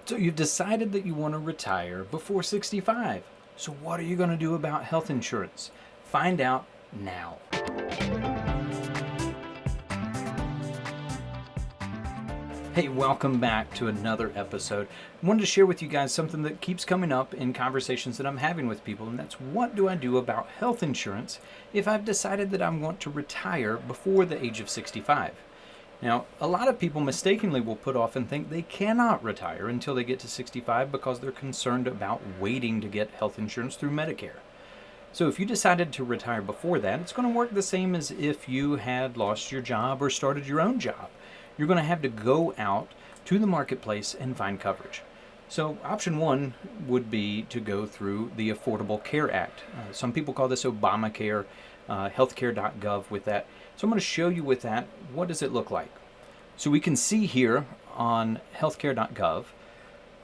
So you've decided that you want to retire before 65. So what are you going to do about health insurance? Find out now. Hey, welcome back to another episode. I wanted to share with you guys something that keeps coming up in conversations that I'm having with people, and that's what do I do about health insurance if I've decided that I want to retire before the age of 65? Now, a lot of people mistakenly will put off and think they cannot retire until they get to 65 because they're concerned about waiting to get health insurance through Medicare. So if you decided to retire before that, it's going to work the same as if you had lost your job or started your own job. You're going to have to go out to the marketplace and find coverage. So option one would be to go through the Affordable Care Act. Some people call this Obamacare, healthcare.gov with that. So I'm going to show you with that, what does it look like? So we can see here on healthcare.gov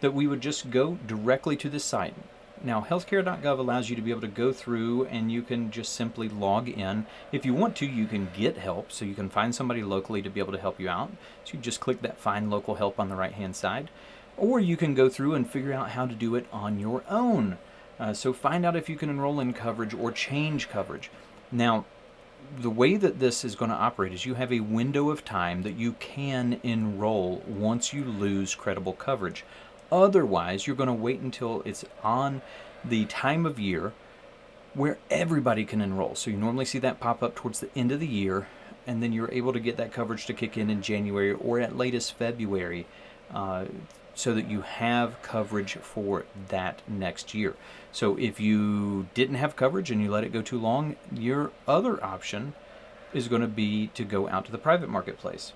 that we would just go directly to this site. Now, healthcare.gov allows you to be able to go through and you can just simply log in. If you want to, you can get help, so you can find somebody locally to be able to help you out. So you just click that Find Local Help on the right-hand side. Or you can go through and figure out how to do it on your own. So find out if you can enroll in coverage or change coverage. Now, the way that this is going to operate is you have a window of time that you can enroll once you lose credible coverage. Otherwise, you're going to wait until it's on the time of year where everybody can enroll. So you normally see that pop up towards the end of the year, and then you're able to get that coverage to kick in January or at latest February, so that you have coverage for that next year. So if you didn't have coverage and you let it go too long, your other option is going to be to go out to the private marketplace.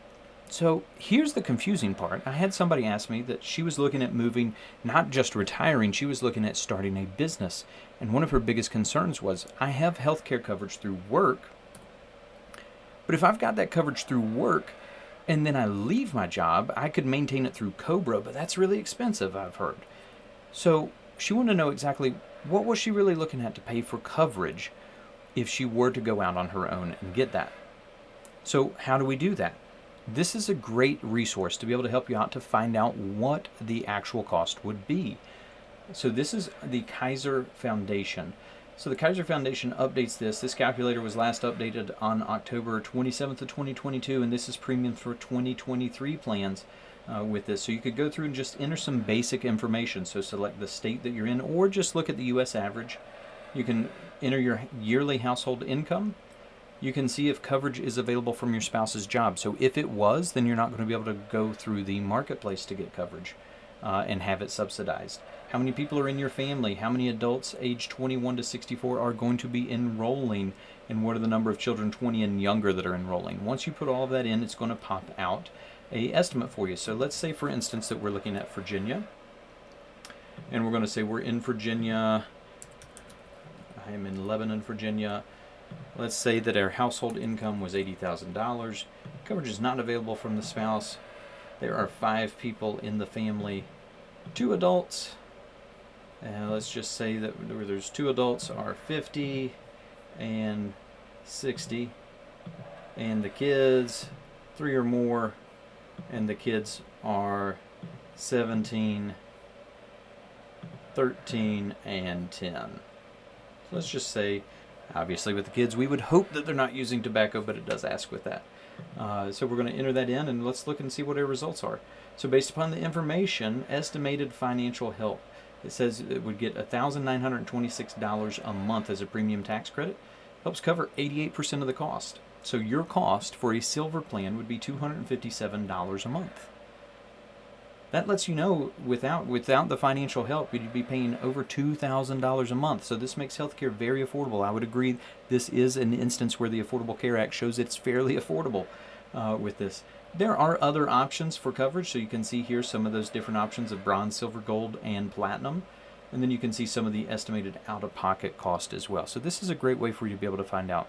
So here's the confusing part. I had somebody ask me that she was looking at moving, not just retiring, she was looking at starting a business. And one of her biggest concerns was, I have healthcare coverage through work, but if I've got that coverage through work, and then I leave my job, I could maintain it through Cobra, but that's really expensive, I've heard. So she wanted to know exactly what was she really looking at to pay for coverage if she were to go out on her own and get that. So how do we do that? This is a great resource to be able to help you out to find out what the actual cost would be. So this is the Kaiser Foundation. So the Kaiser Foundation updates this. This calculator was last updated on October 27th of 2022, and this is premium for 2023 plans with this. So you could go through and just enter some basic information. So select the state that you're in, or just look at the U.S. average. You can enter your yearly household income. You can see if coverage is available from your spouse's job. So if it was, then you're not going to be able to go through the marketplace to get coverage and have it subsidized. How many people are in your family? How many adults age 21 to 64 are going to be enrolling? And what are the number of children 20 and younger that are enrolling? Once you put all of that in, it's going to pop out an estimate for you. So let's say, for instance, that we're looking at Virginia. And we're going to say we're in Virginia. I am in Lebanon, Virginia. Let's say that our household income was $80,000. Coverage is not available from the spouse. There are 5 people in the family, 2 adults. Let's just say that there's 2 adults are 50 and 60, and the kids 3 or more, and the kids are 17, 13, and 10. So let's just say, obviously with the kids, we would hope that they're not using tobacco, but it does ask with that. So we're going to enter that in, and let's look and see what our results are. So based upon the information, estimated financial help. It says it would get $1,926 a month as a premium tax credit. Helps cover 88% of the cost. So your cost for a silver plan would be $257 a month. That lets you know without the financial help, you'd be paying over $2,000 a month. So this makes healthcare very affordable. I would agree this is an instance where the Affordable Care Act shows it's fairly affordable with this. There are other options for coverage. So you can see here some of those different options of bronze, silver, gold, and platinum. And then you can see some of the estimated out-of-pocket cost as well. So this is a great way for you to be able to find out.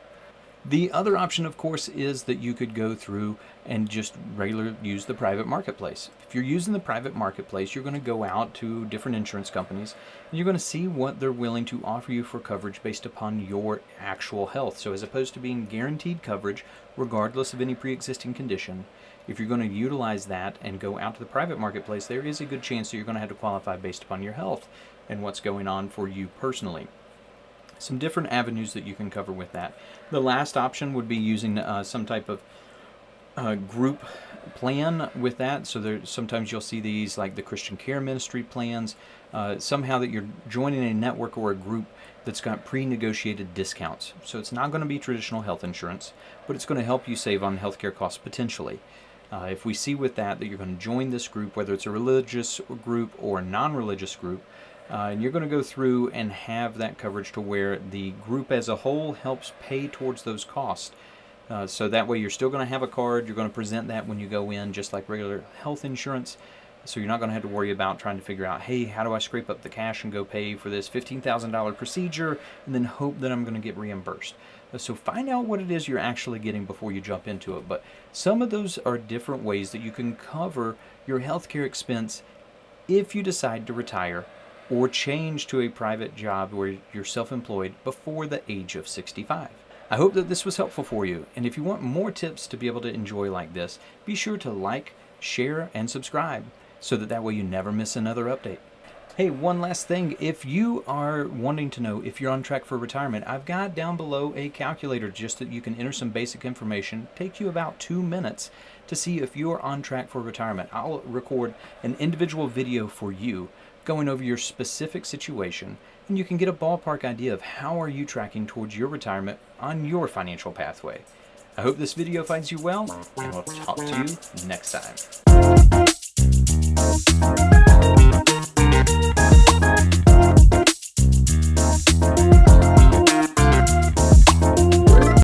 The other option, of course, is that you could go through and just regularly use the private marketplace. If you're using the private marketplace, you're going to go out to different insurance companies and you're going to see what they're willing to offer you for coverage based upon your actual health. So as opposed to being guaranteed coverage, regardless of any pre-existing condition, if you're going to utilize that and go out to the private marketplace, there is a good chance that you're going to have to qualify based upon your health and what's going on for you personally. Some different avenues that you can cover with that. The last option would be using some type of group plan with that. So sometimes you'll see these like the Christian Care Ministry plans, somehow that you're joining a network or a group that's got pre-negotiated discounts. So it's not going to be traditional health insurance, but it's going to help you save on healthcare costs potentially. If we see with that you're going to join this group, whether it's a religious group or a non-religious group, and you're going to go through and have that coverage to where the group as a whole helps pay towards those costs. So that way you're still going to have a card. You're going to present that when you go in, just like regular health insurance. So you're not going to have to worry about trying to figure out, hey, how do I scrape up the cash and go pay for this $15,000 procedure and then hope that I'm going to get reimbursed. So find out what it is you're actually getting before you jump into it. But some of those are different ways that you can cover your healthcare expense if you decide to retire or change to a private job where you're self-employed before the age of 65. I hope that this was helpful for you, and if you want more tips to be able to enjoy like this, be sure to like, share, and subscribe so that way you never miss another update. Hey, one last thing, if you are wanting to know if you're on track for retirement, I've got down below a calculator just that you can enter some basic information. Take you about 2 minutes to see if you are on track for retirement. I'll record an individual video for you going over your specific situation, and you can get a ballpark idea of how are you tracking towards your retirement on your financial pathway. I hope this video finds you well, and we'll talk to you next time.